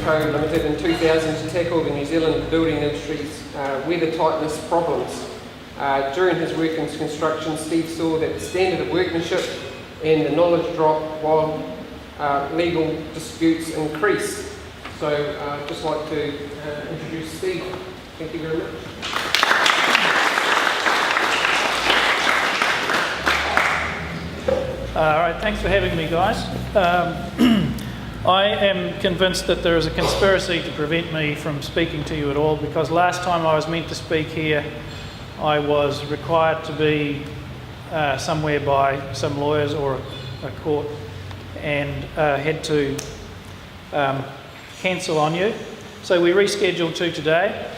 Co Limited in 2000 to tackle the New Zealand building industry's weather tightness problems. During his work in construction, Steve saw that the standard of workmanship and the knowledge dropped while legal disputes increased. So I'd just like to introduce Steve. Thank you very much. All right, thanks for having me, guys. I am convinced that there is a conspiracy to prevent me from speaking to you at all, because last time I was meant to speak here, I was required to be somewhere by some lawyers or a court, and had to cancel on you. So we rescheduled to today,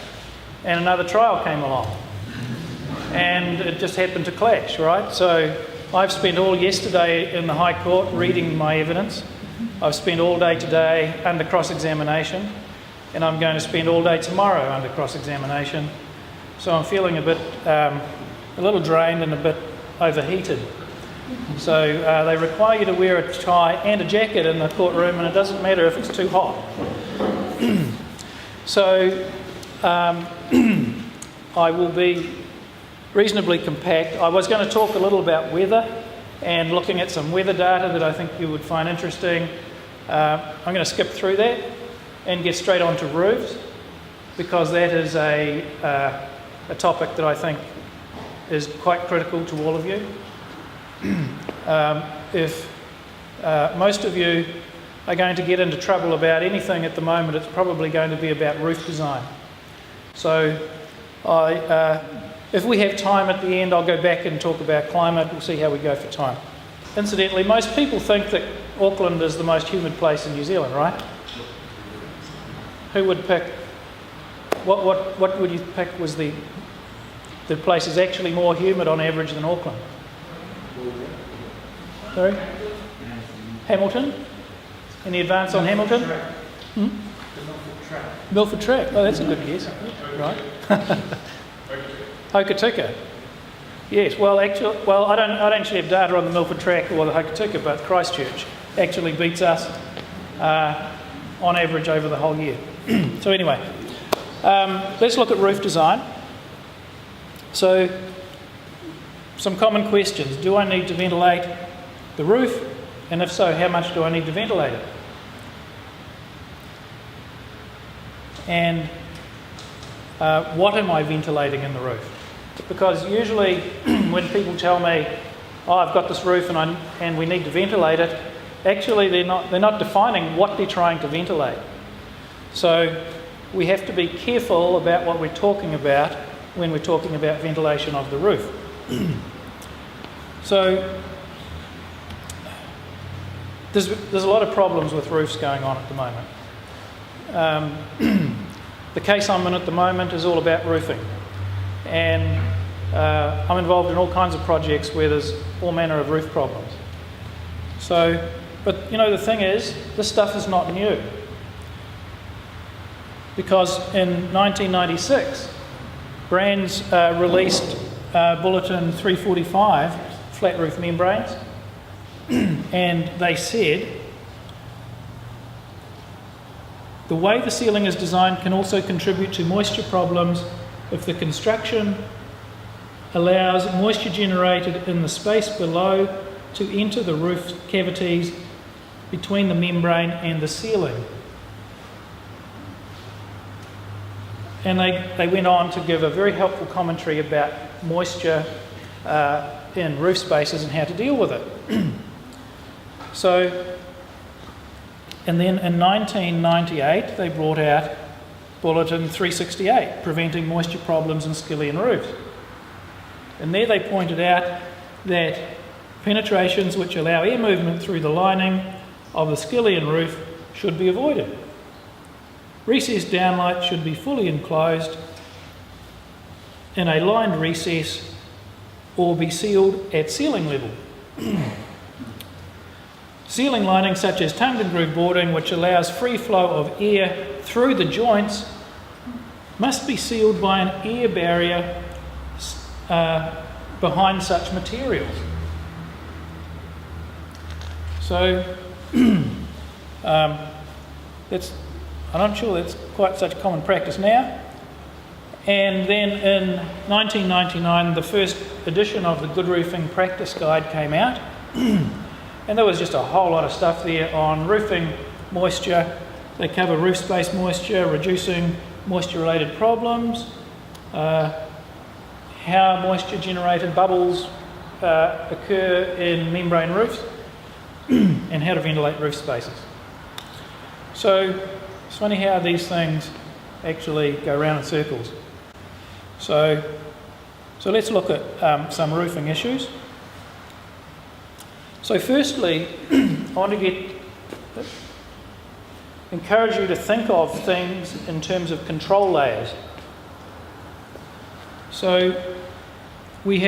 and another trial came along. And it just happened to clash, right? So I've spent all yesterday in the High Court reading my evidence. I've spent all day today under cross-examination, and I'm going to spend all day tomorrow under cross-examination. So I'm feeling a little drained and a bit overheated. So they require you to wear a tie and a jacket in the courtroom, and it doesn't matter if it's too hot. So I will be reasonably compact. I was going to talk a little about weather and looking at some weather data that I think you would find interesting. I'm going to skip through that and get straight on to roofs, because that is a topic that I think is quite critical to all of you. If most of you are going to get into trouble about anything at the moment, it's probably going to be about roof design. So if we have time at the end, I'll go back and talk about climate. We'll see how we go for time. Incidentally, most people think that Auckland is the most humid place in New Zealand, right? Who would pick? What would you pick was the place is actually more humid on average than Auckland? Sorry? Hamilton? Any advance on Hamilton? Milford Track. Oh, that's a good guess. Right. Hokitika. Yes. Well, I don't actually have data on the Milford Track or the Hokitika, but Christchurch actually beats us on average over the whole year. So anyway, let's look at roof design. So, some common questions. Do I need to ventilate the roof? And if so, how much do I need to ventilate it? And what am I ventilating in the roof? Because usually when people tell me, oh, I've got this roof and we need to ventilate it, actually they're not defining what they're trying to ventilate. So we have to be careful about what we're talking about when we're talking about ventilation of the roof. So there's a lot of problems with roofs going on at the moment. The case I'm in at the moment is all about roofing, and I'm involved in all kinds of projects where there's all manner of roof problems. So, but you know, the thing is, this stuff is not new, because in 1996 Brands released Bulletin 345, flat roof membranes, and they said the way the ceiling is designed can also contribute to moisture problems if the construction allows moisture generated in the space below to enter the roof cavities between the membrane and the ceiling. And they went on to give a very helpful commentary about moisture in roof spaces and how to deal with it. So, and then in 1998 they brought out Bulletin 368, Preventing Moisture Problems in Skillion Roofs. And there they pointed out that penetrations which allow air movement through the lining of the skillion roof should be avoided. Recessed downlight should be fully enclosed in a lined recess or be sealed at ceiling level. Ceiling lining such as tongue and groove boarding, which allows free flow of air through the joints, must be sealed by an air barrier behind such materials. So that's I'm not sure that's quite such common practice now. And then in 1999, the first edition of the Good Roofing Practice Guide came out. And there was just a whole lot of stuff there on roofing moisture. They cover roof space moisture, reducing moisture-related problems, how moisture-generated bubbles occur in membrane roofs, and how to ventilate roof spaces. So it's funny how these things actually go round in circles. So let's look at some roofing issues. So firstly, I want to encourage you to think of things in terms of control layers. So we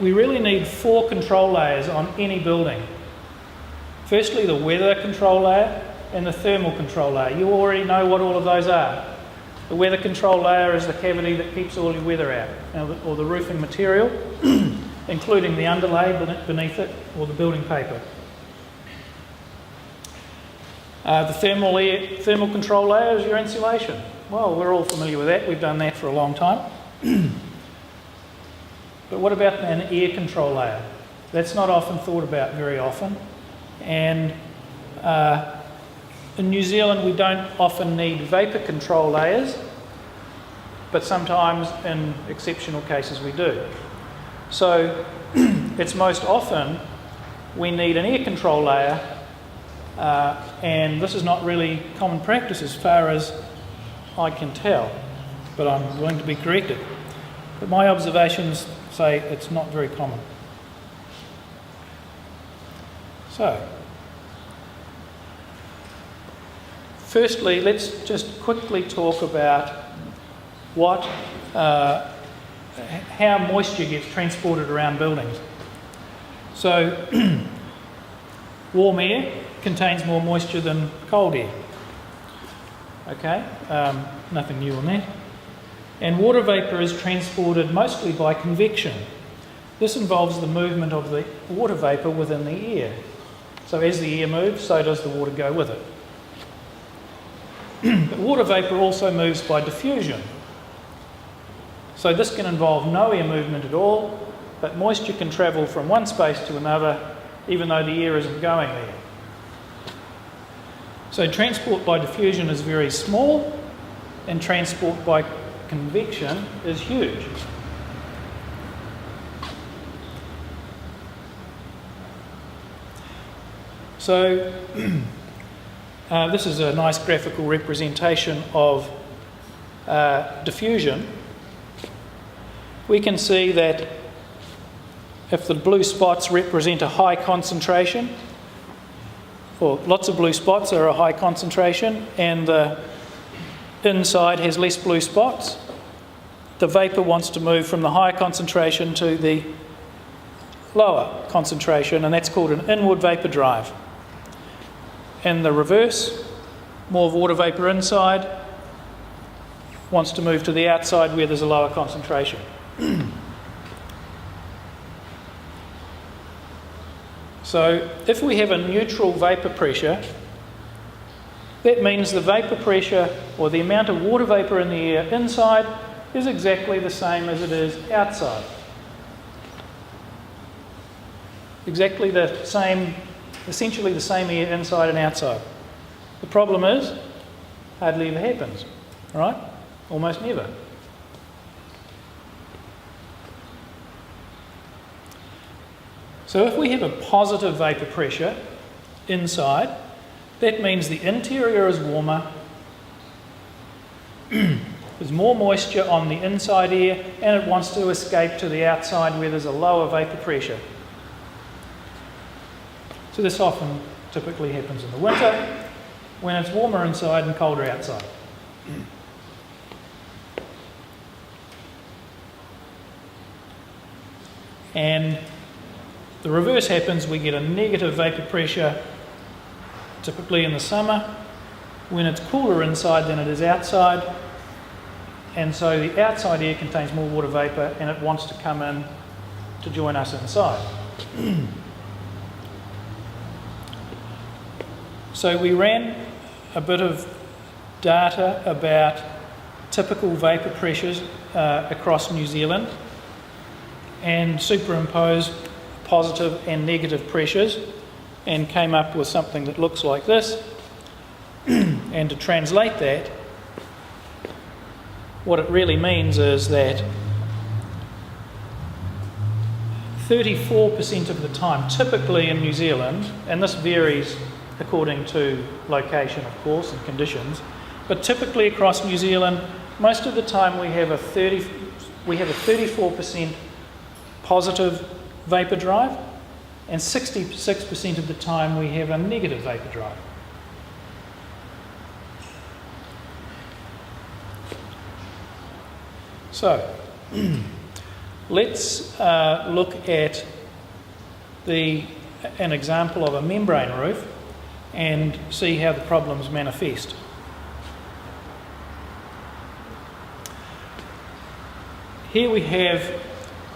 really need 4 control layers on any building. Firstly, the weather control layer and the thermal control layer. You already know what all of those are. The weather control layer is the cavity that keeps all your weather out, or the roofing material, including the underlay beneath it, or the building paper. The thermal control layer is your insulation. Well, we're all familiar with that. We've done that for a long time. But what about an air control layer? That's not often thought about very often. And in New Zealand, we don't often need vapour control layers, but sometimes in exceptional cases we do. So it's most often we need an air control layer, and this is not really common practice as far as I can tell, but I'm willing to be corrected. But my observations say it's not very common. So, firstly, let's just quickly talk about how moisture gets transported around buildings. So, warm air contains more moisture than cold air. Okay, nothing new on that. And water vapour is transported mostly by convection. This involves the movement of the water vapour within the air. So as the air moves, so does the water go with it. But water vapour also moves by diffusion. So this can involve no air movement at all, but moisture can travel from one space to another, even though the air isn't going there. So transport by diffusion is very small, and transport by convection is huge. So this is a nice graphical representation of diffusion. We can see that if the blue spots represent a high concentration, or lots of blue spots are a high concentration, and the inside has less blue spots, the vapour wants to move from the higher concentration to the lower concentration, and that's called an inward vapour drive. And the reverse, more water vapour inside, wants to move to the outside where there's a lower concentration. So if we have a neutral vapour pressure, that means the vapour pressure, or the amount of water vapour in the air inside, is exactly the same as it is outside. Exactly the same, essentially the same air inside and outside. The problem is, hardly ever happens, right? Almost never. So if we have a positive vapour pressure inside, that means the interior is warmer, there's more moisture on the inside air, and it wants to escape to the outside where there's a lower vapour pressure. So this often typically happens in the winter, when it's warmer inside and colder outside. And the reverse happens, we get a negative vapour pressure typically in the summer when it's cooler inside than it is outside, and so the outside air contains more water vapour and it wants to come in to join us inside. So we ran a bit of data about typical vapour pressures across New Zealand and superimposed positive and negative pressures and came up with something that looks like this. And to translate that, what it really means is that 34% of the time, typically in New Zealand, and this varies according to location, of course, and conditions, but typically across New Zealand, most of the time we have a 34% positive vapour drive, and 66% of the time we have a negative vapour drive. So, let's look at an example of a membrane roof and see how the problems manifest. Here we have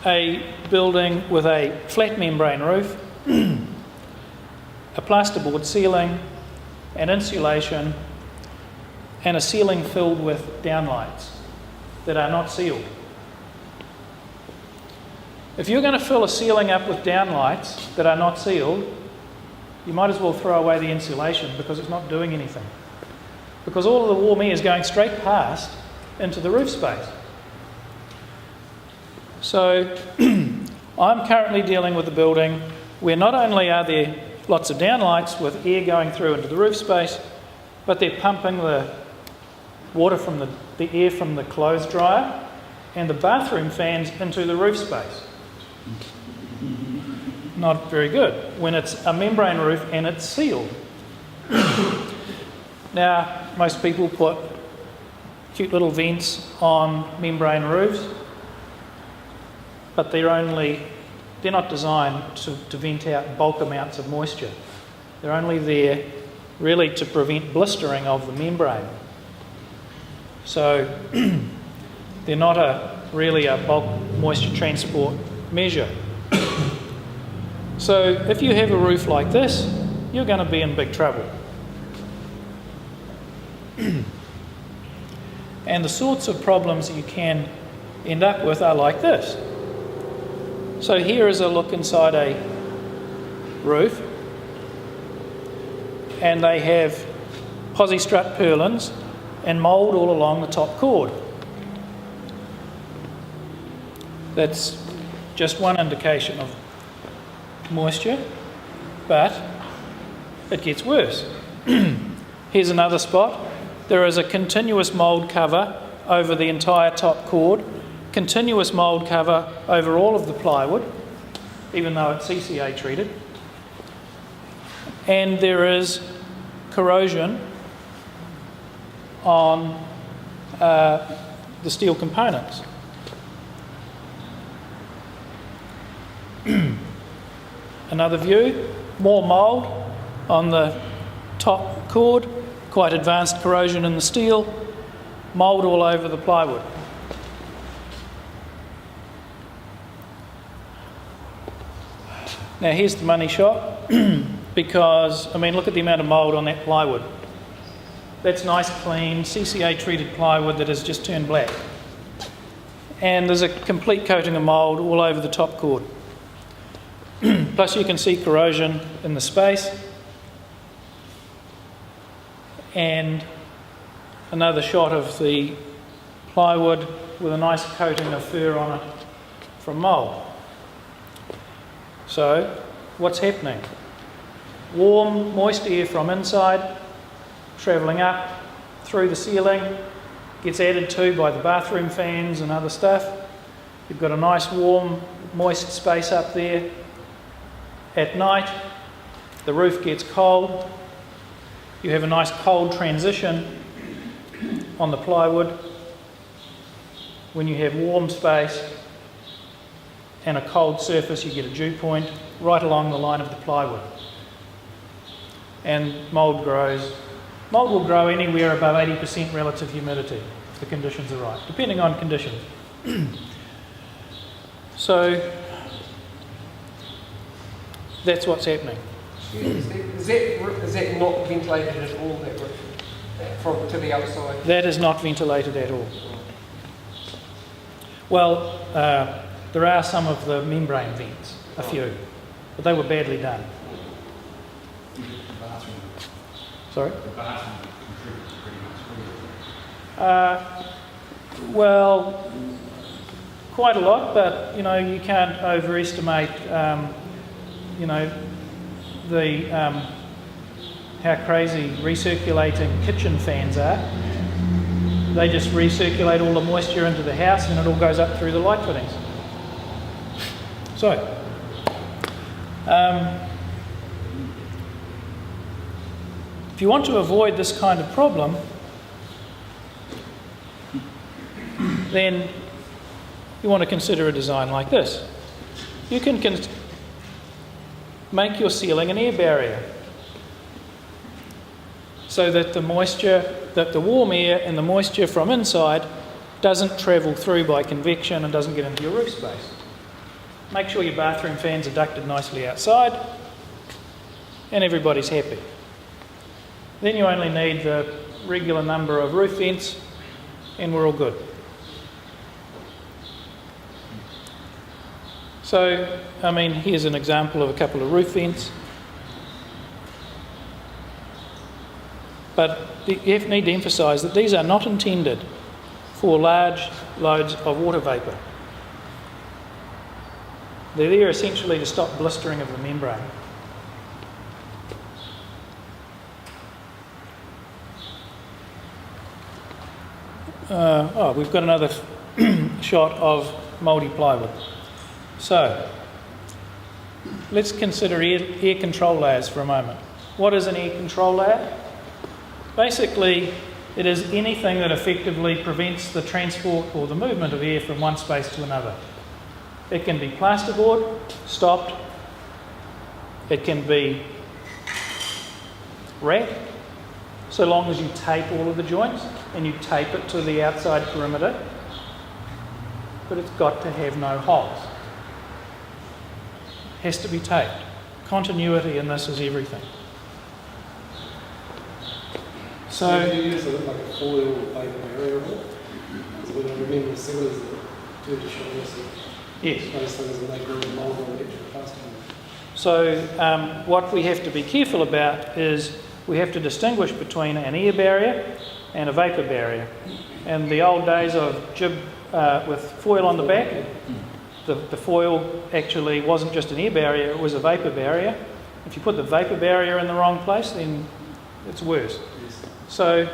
a building with a flat membrane roof, a plasterboard ceiling, an insulation, and a ceiling filled with downlights that are not sealed. If you're going to fill a ceiling up with downlights that are not sealed, you might as well throw away the insulation because it's not doing anything. Because all of the warm air is going straight past into the roof space. So I'm currently dealing with a building where not only are there lots of downlights with air going through into the roof space, but they're pumping the water from the air from the clothes dryer and the bathroom fans into the roof space. Not very good when it's a membrane roof and it's sealed. Now, most people put cute little vents on membrane roofs, but they're not designed to vent out bulk amounts of moisture. They're only there really to prevent blistering of the membrane. So they're not really a bulk moisture transport measure. So if you have a roof like this, you're going to be in big trouble. And the sorts of problems that you can end up with are like this. So here is a look inside a roof, and they have polystrut purlins and mould all along the top chord. That's just one indication of moisture, but it gets worse. Here's another spot. There is a continuous mould cover over the entire top chord, continuous mould cover over all of the plywood, even though it's CCA treated. And there is corrosion on the steel components. Another view, more mould on the top chord, quite advanced corrosion in the steel, mould all over the plywood. Now here's the money shot, because, look at the amount of mould on that plywood. That's nice, clean, CCA treated plywood that has just turned black. And there's a complete coating of mould all over the top chord. Plus you can see corrosion in the space. And another shot of the plywood with a nice coating of fur on it from mould. So, what's happening? Warm, moist air from inside, travelling up through the ceiling, gets added to by the bathroom fans and other stuff. You've got a nice warm, moist space up there. At night, the roof gets cold. You have a nice cold transition on the plywood. When you have warm space and a cold surface, you get a dew point right along the line of the plywood. And mould grows. Mould will grow anywhere above 80% relative humidity if the conditions are right, depending on conditions. So that's what's happening. Is that not ventilated at all, that roof? to the outside? That is not ventilated at all. Well, there are some of the membrane vents, a few, but they were badly done. Sorry? The bathroom contributes pretty much. Well, quite a lot, but you can't overestimate, how crazy recirculating kitchen fans are. They just recirculate all the moisture into the house, and it all goes up through the light fittings. So, if you want to avoid this kind of problem, then you want to consider a design like this. You can make your ceiling an air barrier so that the warm air and the moisture from inside doesn't travel through by convection and doesn't get into your roof space. Make sure your bathroom fans are ducted nicely outside and everybody's happy. Then you only need the regular number of roof vents and we're all good. So, here's an example of a couple of roof vents. But you need to emphasise that these are not intended for large loads of water vapour. They're there essentially to stop blistering of the membrane. We've got another shot of mouldy plywood. So, let's consider air control layers for a moment. What is an air control layer? Basically, it is anything that effectively prevents the transport or the movement of air from one space to another. It can be plasterboard, stopped. It can be wrap, so long as you tape all of the joints and you tape it to the outside perimeter, but it's got to have no holes. It has to be taped. Continuity in this is everything. So do you use like a foil paper barrier on it? Because when I remember sailors that do the shoulders yes. those things and they grow mould on the edge of the plastic. So what we have to be careful about is we have to distinguish between an air barrier and a vapour barrier. In the old days of jib with foil on the back, the foil actually wasn't just an air barrier, it was a vapour barrier. If you put the vapour barrier in the wrong place, then it's worse. Yes. So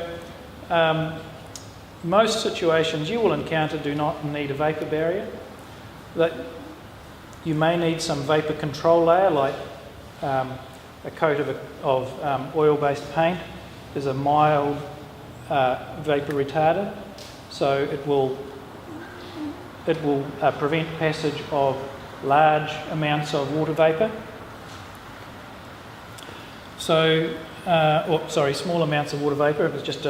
most situations you will encounter do not need a vapour barrier. That you may need some vapour control layer, like a coat of oil-based paint is a mild vapour retarder, so it will prevent passage of large amounts of water vapour. So, small amounts of water vapour if it's just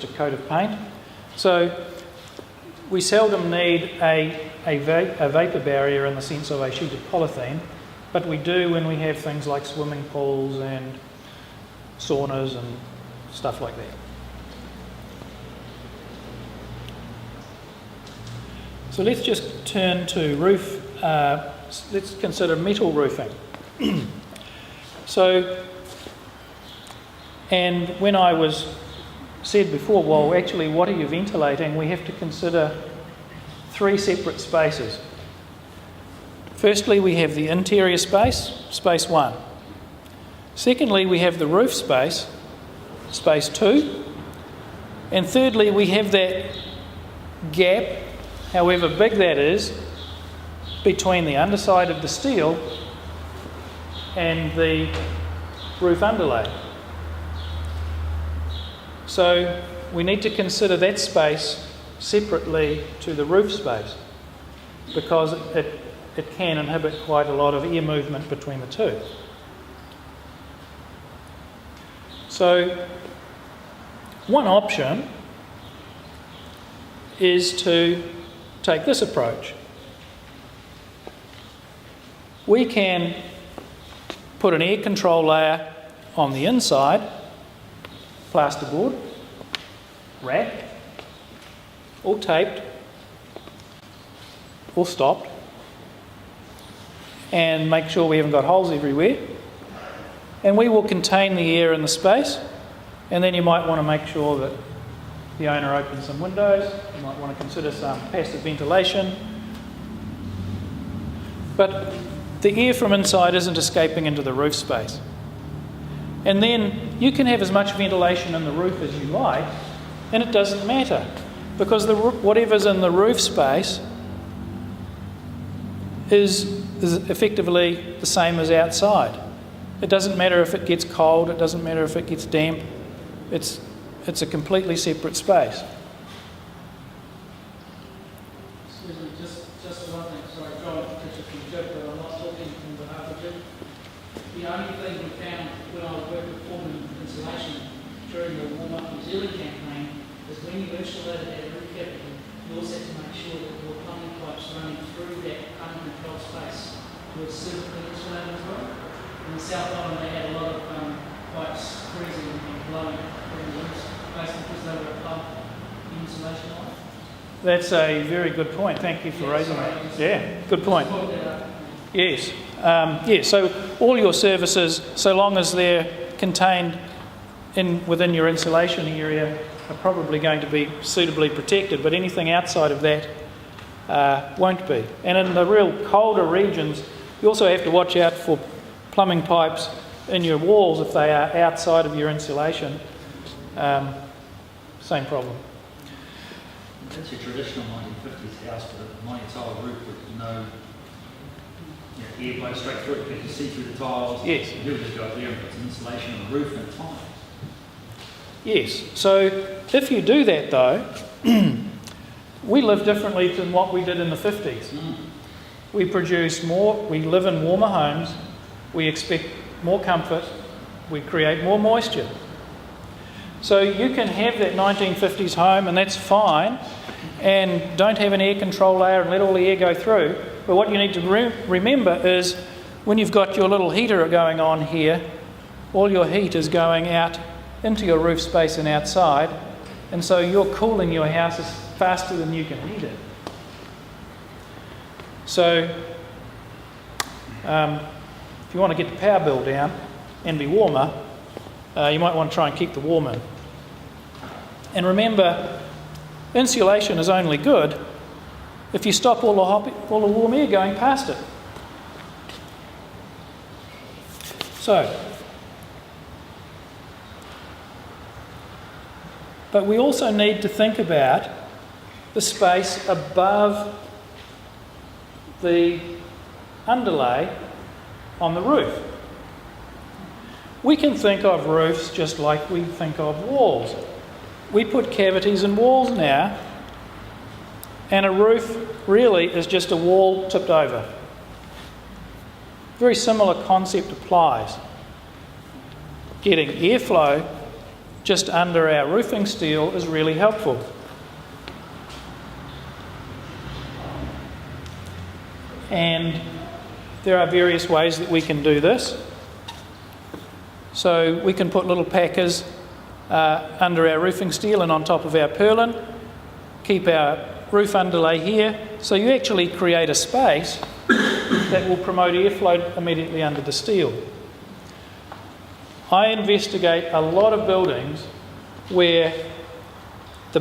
a coat of paint. So we seldom need a vapour barrier in the sense of a sheet of polythene, but we do when we have things like swimming pools and saunas and stuff like that. So let's just turn to roof. Let's consider metal roofing. And when I said before, well, actually, what are you ventilating? We have to consider three separate spaces. Firstly, we have the interior space, space 1. Secondly, we have the roof space, space 2. And thirdly, we have that gap, however big that is, between the underside of the steel and the roof underlay. So we need to consider that space separately to the roof space because it can inhibit quite a lot of air movement between the two. So one option is to take this approach. We can put an air control layer on the inside, plasterboard, wrapped, all taped, all stopped, and make sure we haven't got holes everywhere. And we will contain the air in the space, and then you might want to make sure that the owner opens some windows. You might want to consider some passive ventilation. But the air from inside isn't escaping into the roof space. And then you can have as much ventilation in the roof as you like, and it doesn't matter, because whatever's in the roof space is effectively the same as outside. It doesn't matter if it gets cold, it doesn't matter if it gets damp. It's a completely separate space. Excuse me, just one thing. Sorry, John, to Jip, but I'm not talking on behalf of Jip. The only thing we found when I was working with forming insulation during the Warm Up New Zealand campaign is when you insulated that roof cavity, you also had to make sure that your plumbing pipes running through that uncontrolled space were suitably insulated as well. In the South Island, they had a lot of pipes freezing and blowing during the winter, basically because they were above the insulation line. That's a very good point. Thank you for raising that. Yeah, good point. Yes. So all your services, so long as they're contained within your insulation area, are probably going to be suitably protected, but anything outside of that won't be. And in the real colder regions, you also have to watch out for plumbing pipes in your walls if they are outside of your insulation. Same problem. That's your traditional 1950s house with a monotile roof with no air blows straight through it because you see through the tiles. Yes. You just go up there and put some insulation on the roof and tiles. Yes. So if you do that though, we live differently than what we did in the 50s. We produce more, we live in warmer homes, we expect more comfort, we create more moisture. So you can have that 1950s home and that's fine, and don't have an air control layer and let all the air go through. But what you need to remember is when you've got your little heater going on here, all your heat is going out into your roof space and outside, and so you're cooling your house faster than you can heat it. So if you want to get the power bill down and be warmer, you might want to try and keep the warm in. And remember, insulation is only good if you stop all the warm air going past it. So, but we also need to think about the space above the underlay on the roof. We can think of roofs just like we think of walls. We put cavities in walls now, and a roof really is just a wall tipped over. Very similar concept applies. Getting airflow just under our roofing steel is really helpful. And there are various ways that we can do this. So we can put little packers under our roofing steel and on top of our purlin, keep our roof underlay here, so you actually create a space that will promote airflow immediately under the steel. I investigate a lot of buildings where the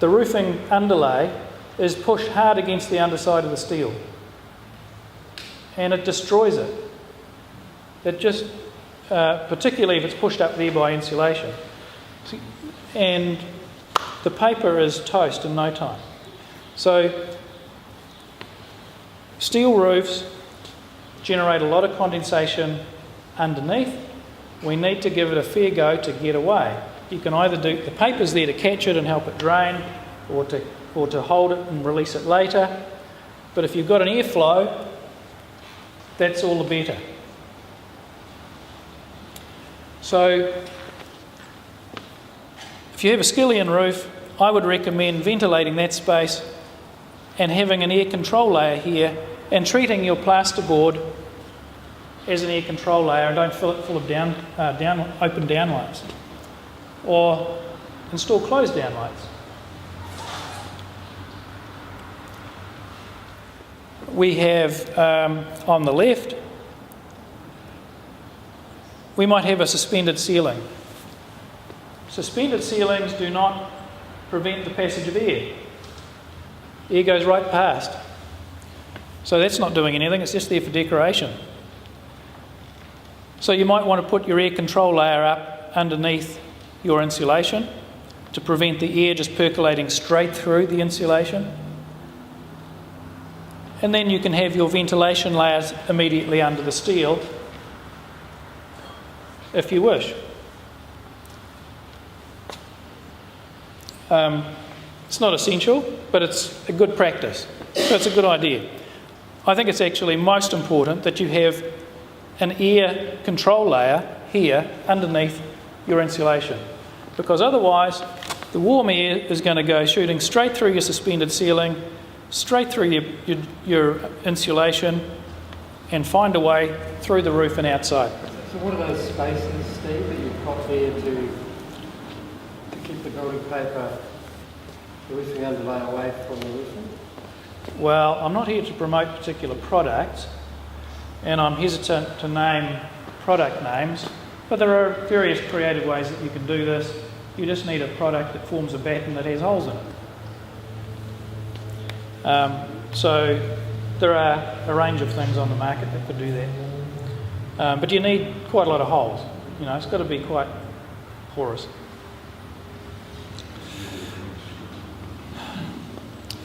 roofing underlay is pushed hard against the underside of the steel, and it destroys it. It just, particularly if it's pushed up there by insulation. And the paper is toast in no time. So steel roofs generate a lot of condensation underneath. We need to give it a fair go to get away. You can either do, the paper's there to catch it and help it drain, or to hold it and release it later. But if you've got an airflow, that's all the better. So if you have a skillion roof, I would recommend ventilating that space and having an air control layer here and treating your plasterboard as an air control layer, and don't fill it full of open downlights. Or install closed down lights. We have on the left, we might have a suspended ceiling. Suspended ceilings do not prevent the passage of air. Air goes right past. So that's not doing anything, it's just there for decoration. So you might want to put your air control layer up underneath your insulation to prevent the air just percolating straight through the insulation. And then you can have your ventilation layers immediately under the steel if you wish. It's not essential, but it's a good practice. So it's a good idea. I think it's actually most important that you have an air control layer here underneath your insulation, because otherwise the warm air is going to go shooting straight through your suspended ceiling, straight through your insulation, and find a way through the roof and outside. So what are those spaces, Steve, that you've got there to keep the building paper, the roofing underlay away from the roofing? Well, I'm not here to promote particular products, and I'm hesitant to name product names, but there are various creative ways that you can do this. You just need a product that forms a batten that has holes in it. So there are a range of things on the market that could do that. But you need quite a lot of holes. You know, it's got to be quite porous.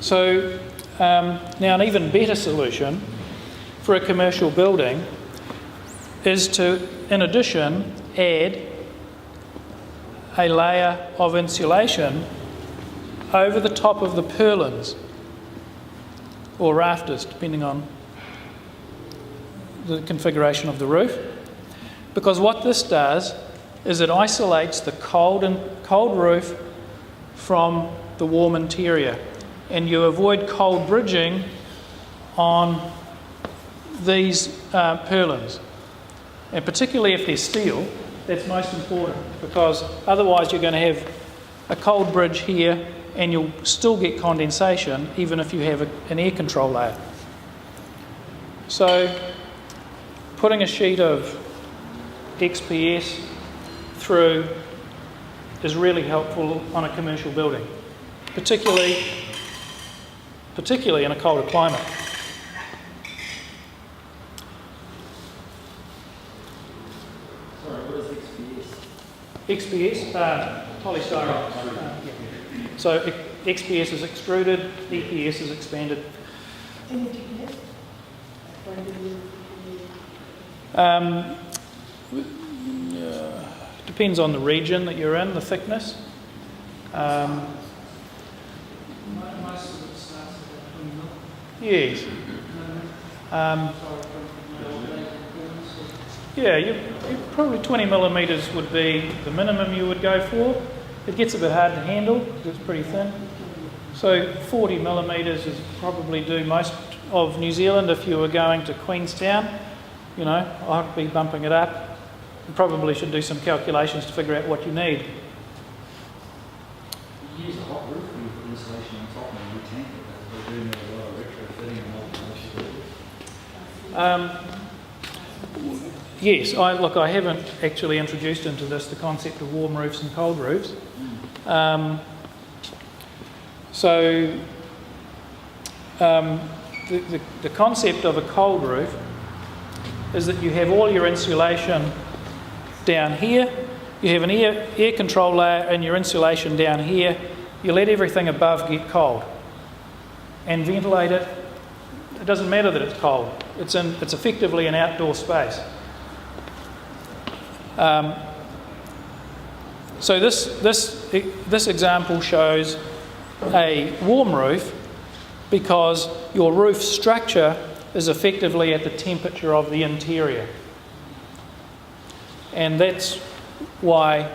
So now an even better solution for a commercial building is to, in addition, add a layer of insulation over the top of the purlins or rafters, depending on the configuration of the roof. Because what this does is it isolates the cold roof from the warm interior, and you avoid cold bridging on these purlins. And particularly if they're steel, that's most important, because otherwise you're going to have a cold bridge here and you'll still get condensation even if you have an air control layer. So putting a sheet of XPS through is really helpful on a commercial building, particularly in a colder climate. Sorry, what is XPS, XPS? polystyrene. Yeah. So XPS is extruded, EPS is expanded. Depends on the region that you're in, the thickness. Most of it starts at 20 mil. Yes. Yeah, you probably 20 millimetres would be the minimum you would go for. It gets a bit hard to handle because it's pretty thin. So 40 millimetres is probably do most of New Zealand. If you were going to Queenstown, you know, I'd be bumping it up. You probably should do some calculations to figure out what you need. You use a hot roof when you put insulation on top and you tank it. We're doing a lot of retrofitting and all. Yes, I haven't actually introduced into this the concept of warm roofs and cold roofs. The concept of a cold roof is that you have all your insulation down here, you have an air control layer and your insulation down here, you let everything above get cold and ventilate it. It doesn't matter that it's cold, it's effectively an outdoor space. So this example shows a warm roof because your roof structure is effectively at the temperature of the interior. And that's why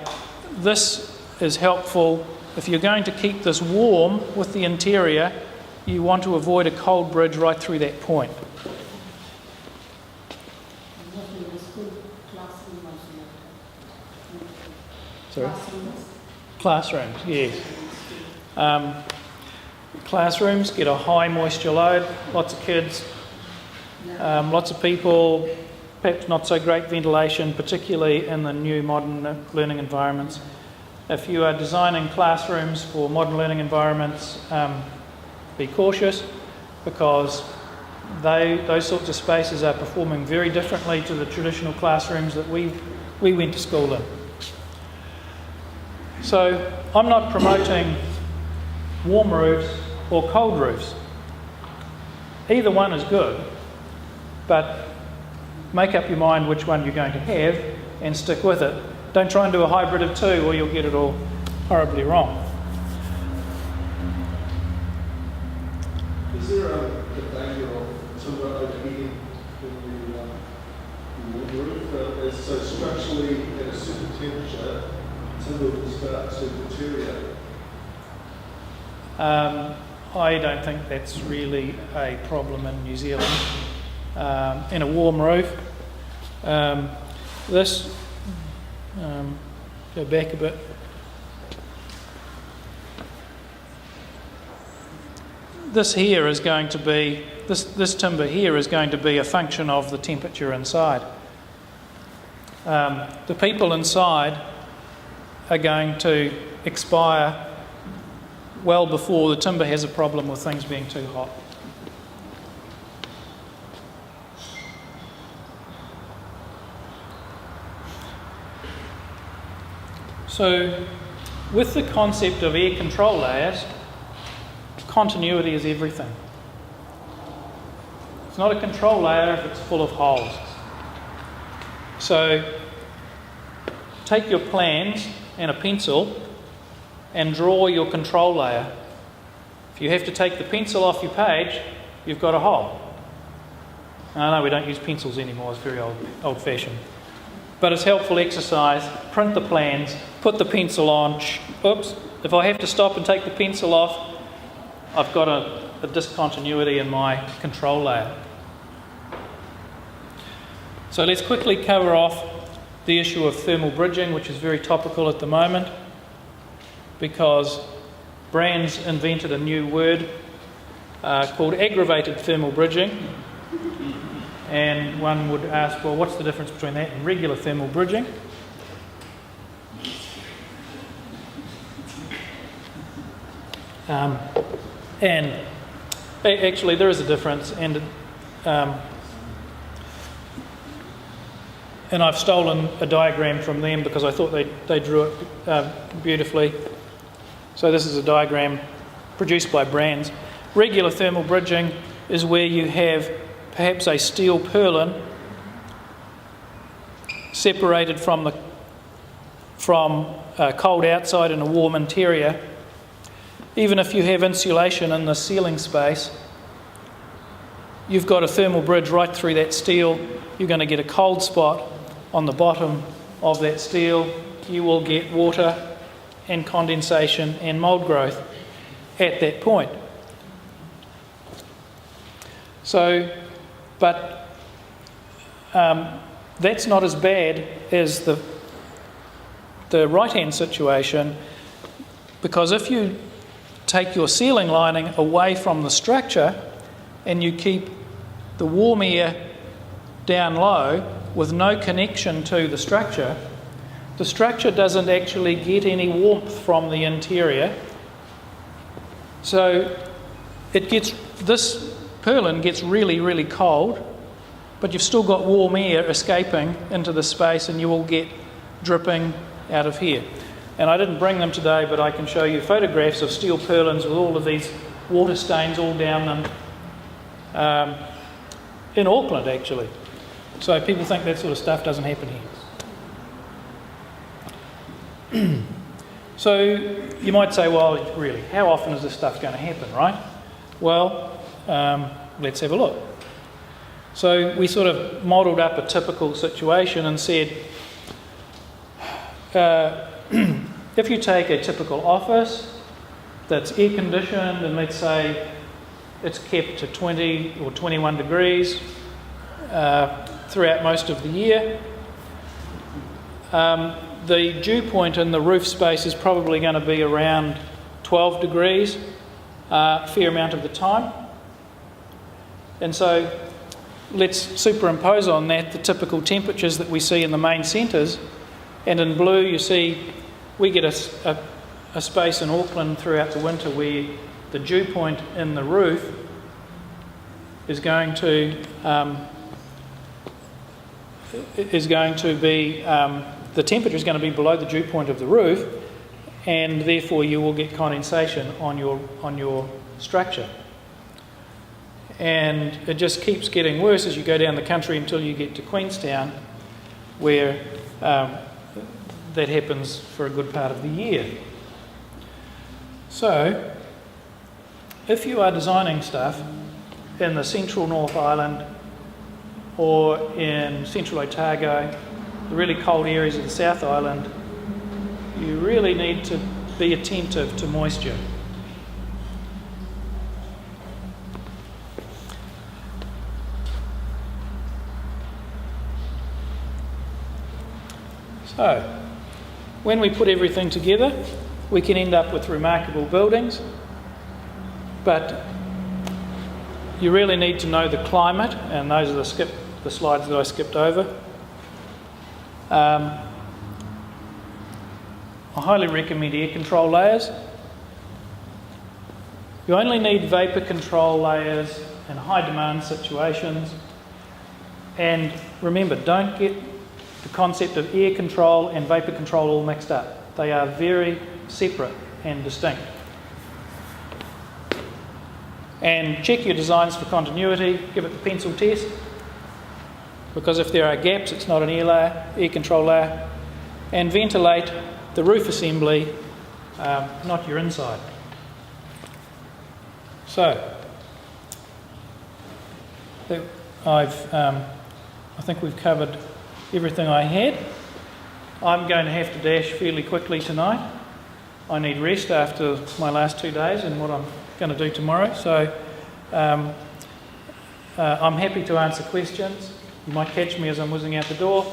this is helpful. If you're going to keep this warm with the interior, you want to avoid a cold bridge right through that point. Sorry? Classrooms, yes. Classrooms get a high moisture load, lots of kids, lots of people, perhaps not so great ventilation, particularly in the new modern learning environments. If you are designing classrooms for modern learning environments, be cautious, because those sorts of spaces are performing very differently to the traditional classrooms that we went to school in. So I'm not promoting warm roofs or cold roofs. Either one is good, but make up your mind which one you're going to have and stick with it. Don't try and do a hybrid of two, or you'll get it all horribly wrong. Is there a danger of timber overheating in the wood roof? So structurally, at a certain temperature, timber will start to deteriorate. I don't think that's really a problem in New Zealand. In a warm roof, go back a bit. This here is going to be, this timber here is going to be a function of the temperature inside. The people inside are going to expire well before the timber has a problem with things being too hot. So, with the concept of air control layers, continuity is everything. It's not a control layer if it's full of holes. So, take your plans and a pencil and draw your control layer. If you have to take the pencil off your page, you've got a hole. I know we don't use pencils anymore, it's very old-fashioned. But it's helpful exercise. Print the plans, put the pencil on. Oops, if I have to stop and take the pencil off, I've got a discontinuity in my control layer. So let's quickly cover off the issue of thermal bridging, which is very topical at the moment, because Brands invented a new word called aggravated thermal bridging. And one would ask, well, what's the difference between that and regular thermal bridging? And actually there is a difference, and I've stolen a diagram from them because I thought they drew it beautifully. So this is a diagram produced by Brands. Regular thermal bridging is where you have perhaps a steel purlin separated from a cold outside and a warm interior. Even if you have insulation in the ceiling space, you've got a thermal bridge right through that steel. You're going to get a cold spot on the bottom of that steel. You will get water and condensation and mould growth at that point. So, but that's not as bad as the right-hand situation, because if you take your ceiling lining away from the structure and you keep the warm air down low with no connection to the structure doesn't actually get any warmth from the interior. So this purlin gets really, really cold, but you've still got warm air escaping into the space, and you will get dripping out of here. And I didn't bring them today, but I can show you photographs of steel purlins with all of these water stains all down them in Auckland, actually. So people think that sort of stuff doesn't happen here. So you might say, well, really, how often is this stuff going to happen, right? Well, let's have a look. So we sort of modelled up a typical situation and said, if you take a typical office that's air conditioned, and let's say it's kept to 20 or 21 degrees throughout most of the year, the dew point in the roof space is probably going to be around 12 degrees a fair amount of the time. And so let's superimpose on that the typical temperatures that we see in the main centres. And in blue you see we get a space in Auckland throughout the winter where the dew point in the roof is going to be the temperature is going to be below the dew point of the roof, and therefore you will get condensation on your structure. And it just keeps getting worse as you go down the country until you get to Queenstown, where that happens for a good part of the year. So, if you are designing stuff in the central North Island or in central Otago, the really cold areas of the South Island, you really need to be attentive to moisture. So, when we put everything together, we can end up with remarkable buildings, but you really need to know the climate, and those are the slides that I skipped over. I highly recommend air control layers. You only need vapour control layers in high demand situations. And remember, don't get the concept of air control and vapour control all mixed up. They are very separate and distinct. And check your designs for continuity, give it the pencil test, because if there are gaps, it's not an air control layer. And ventilate the roof assembly, not your inside. So, I think we've covered everything I had. I'm going to have to dash fairly quickly tonight. I need rest after my last 2 days and what I'm going to do tomorrow. So I'm happy to answer questions. You might catch me as I'm whizzing out the door.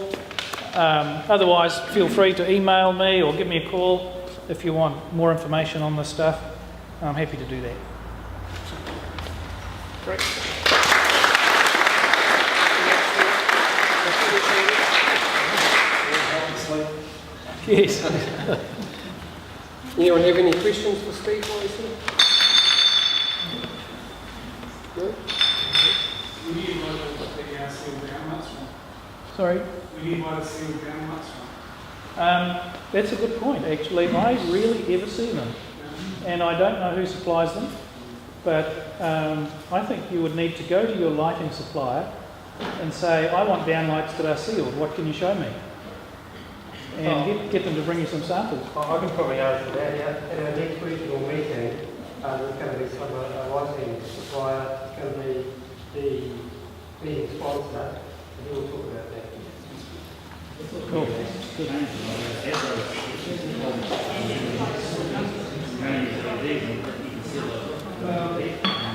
Otherwise, feel free to email me or give me a call if you want more information on this stuff. I'm happy to do that. Great. Yes. Anyone have any questions for Steve while he's here? No? We need one of the sealed down much more. Sorry? We need one sealed down much more. That's a good point, actually. I rarely ever see them. And I don't know who supplies them, but I think you would need to go to your lighting supplier and say, I want downlights that are sealed. What can you show me? And get them to bring you some samples. I can probably answer that, yeah. At our next regional meeting, there's going to be a lighting supplier, it's going to be the leading sponsor, and we'll talk about that. Cool.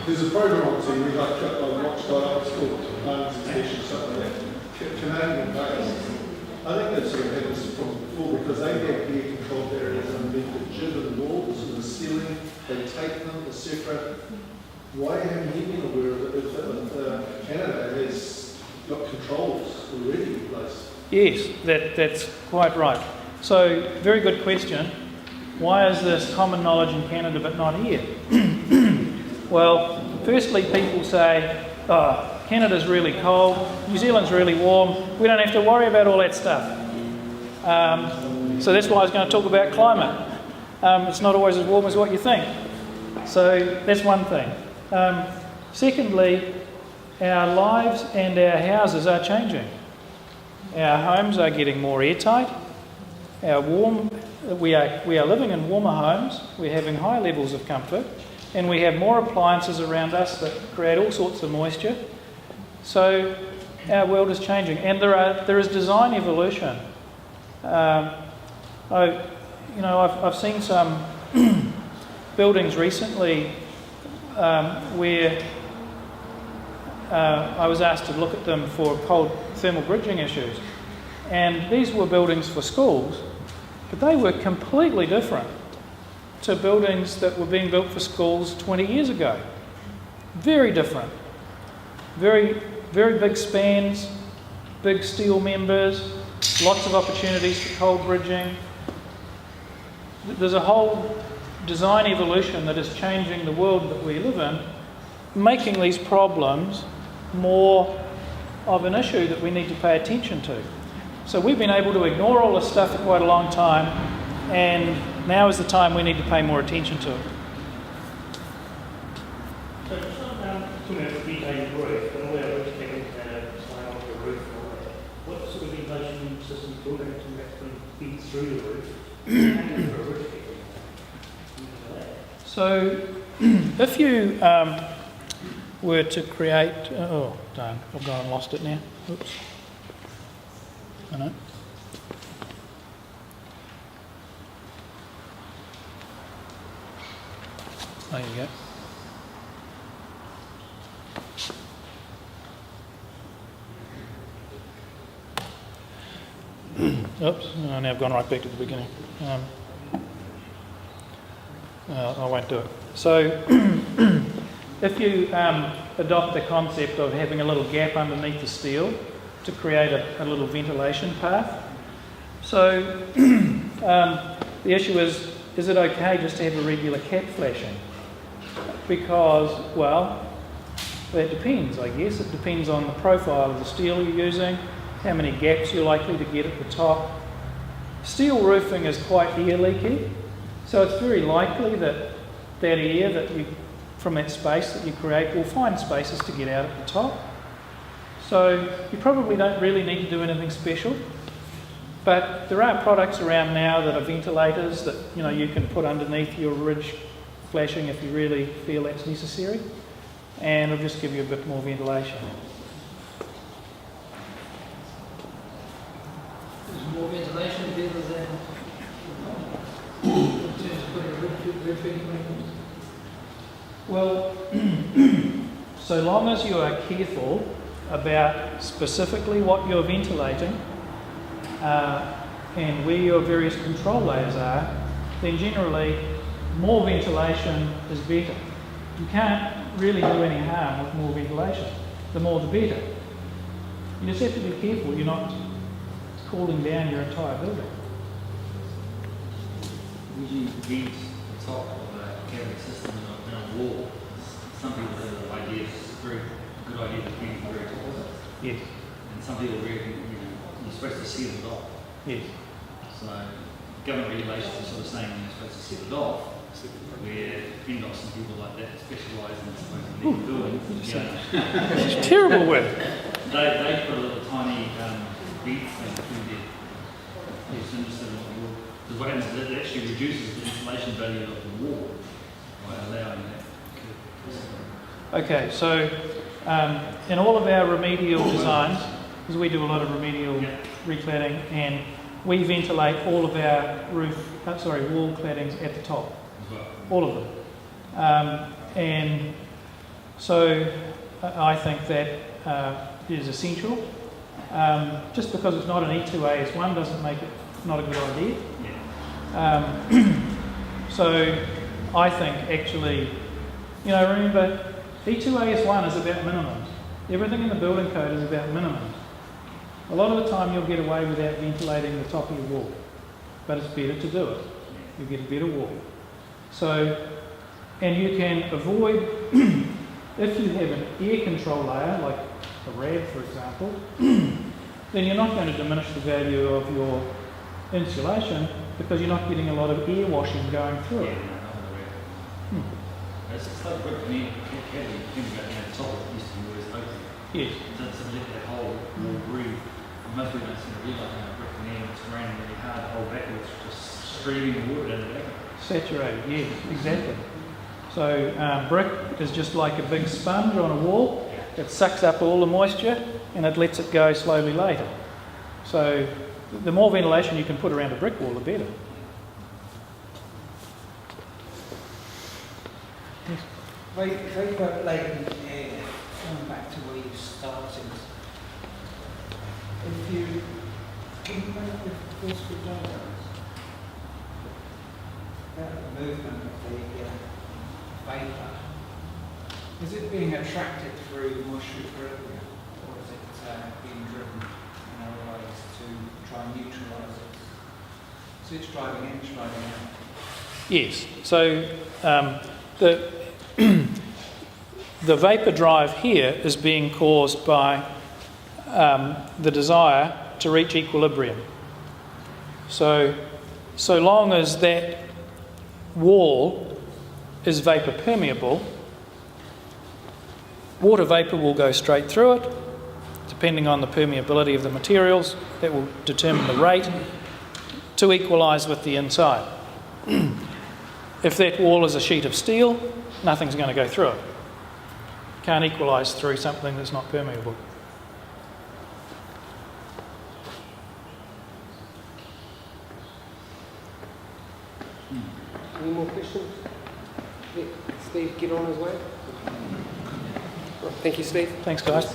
There's a program on TV, like Watchdog, it's called ADNZ Station, something like that. Canadian based. I think they've sort of had this problem before because they have air controlled areas underneath the jib and walls and the ceiling. They take them, etc. Why haven't you been aware of it if Canada has got controls already in place? Yes, that's quite right. So, very good question. Why is this common knowledge in Canada but not here? Well, firstly, people say, oh, Canada's really cold, New Zealand's really warm, we don't have to worry about all that stuff. So that's why I was going to talk about climate. It's not always as warm as what you think. So that's one thing. Secondly, our lives and our houses are changing. Our homes are getting more airtight. We are living in warmer homes, we're having high levels of comfort, and we have more appliances around us that create all sorts of moisture. So our world is changing, and there is design evolution. I've seen some buildings recently where I was asked to look at them for cold thermal bridging issues, and these were buildings for schools, But they were completely different to buildings that were being built for schools 20 years ago. Very different. Very, very big spans, big steel members, lots of opportunities for cold bridging. There's a whole design evolution that is changing the world that we live in, making these problems more of an issue that we need to pay attention to. So we've been able to ignore all this stuff for quite a long time, and now is the time we need to pay more attention to it. So just talking about the retaining roof, and all our roofs being staying on the roof and all that, what sort of ventilation systems do we have to actually feed through the roof? And for a roof So if you were to create, oh darn, I've gone and lost it now. Oops. I know. There you go. Oops, no, now I've gone right back to the beginning. I won't do it. So if you adopt the concept of having a little gap underneath the steel to create a little ventilation path. So the issue is it okay just to have a regular cap flashing? Because, well, that depends, I guess. It depends on the profile of the steel you're using, how many gaps you're likely to get at the top. Steel roofing is quite air leaky, so it's very likely that that air that you, from that space that you create, will find spaces to get out at the top. So you probably don't really need to do anything special, but there are products around now that are ventilators that you can put underneath your ridge flashing if you really feel that's necessary, and it'll just give you a bit more ventilation. Is more ventilation better than in terms of putting a roof in? Well, so long as you are careful about specifically what you're ventilating and where your various control layers are, then generally more ventilation is better. You can't really do any harm with more ventilation. The more the better. You just have to be careful you're not cooling down your entire building. Usually vent the top of a cavity system in a wall. Some people have the idea, it's a very good idea to vent very tall. Yes. And some people really, you're supposed to seal it off. Yes. So government regulations are sort of saying you're supposed to seal it off, where PNDOS and people like that specialise in supposedly buildings. This is terrible work. They put a little tiny vent thing through there. It's interesting because what happens is it actually reduces the insulation value of the wall by allowing that. Okay, so in all of our remedial designs, because we do a lot of remedial recladding, and we ventilate all of our wall claddings at the top, all of them. And so I think that is essential. Just because it's not an E2AS1 doesn't make it not a good idea. So I think actually, remember, E2AS1 is about minimums. Everything in the building code is about minimums. A lot of the time you'll get away without ventilating the top of your wall, but it's better to do it. You get a better wall. So, and you can avoid, if you have an air control layer, like a RAD for example, then you're not going to diminish the value of your insulation because you're not getting a lot of air washing going through it. It's like brick veneer, heavily, think about down the top, it used to be always open. Yes. So it's let that whole wall breathe. Most people don't seem to realise how brick veneer, it's raining really hard, the whole backwards, just streaming water down the back. Saturated, yes, exactly. So brick is just like a big sponge on a wall. It sucks up all the moisture and it lets it go slowly later. So the more ventilation you can put around a brick wall, the better. Yes. Very quickly, going back to where you started, if you bring up the first diagrams, the movement of the vapour. Is it being attracted through moisture equilibrium, or is it being driven in other ways to try and neutralise it? So it's driving in, it's driving out. Yes. So the the vapour drive here is being caused by the desire to reach equilibrium. So long as that wall is vapour permeable, water vapour will go straight through it. Depending on the permeability of the materials, that will determine the rate to equalise with the inside. If that wall is a sheet of steel, nothing's going to go through it. Can't equalise through something that's not permeable. Any more questions? Let Steve get on his way. Right, thank you, Steve. Thanks, guys.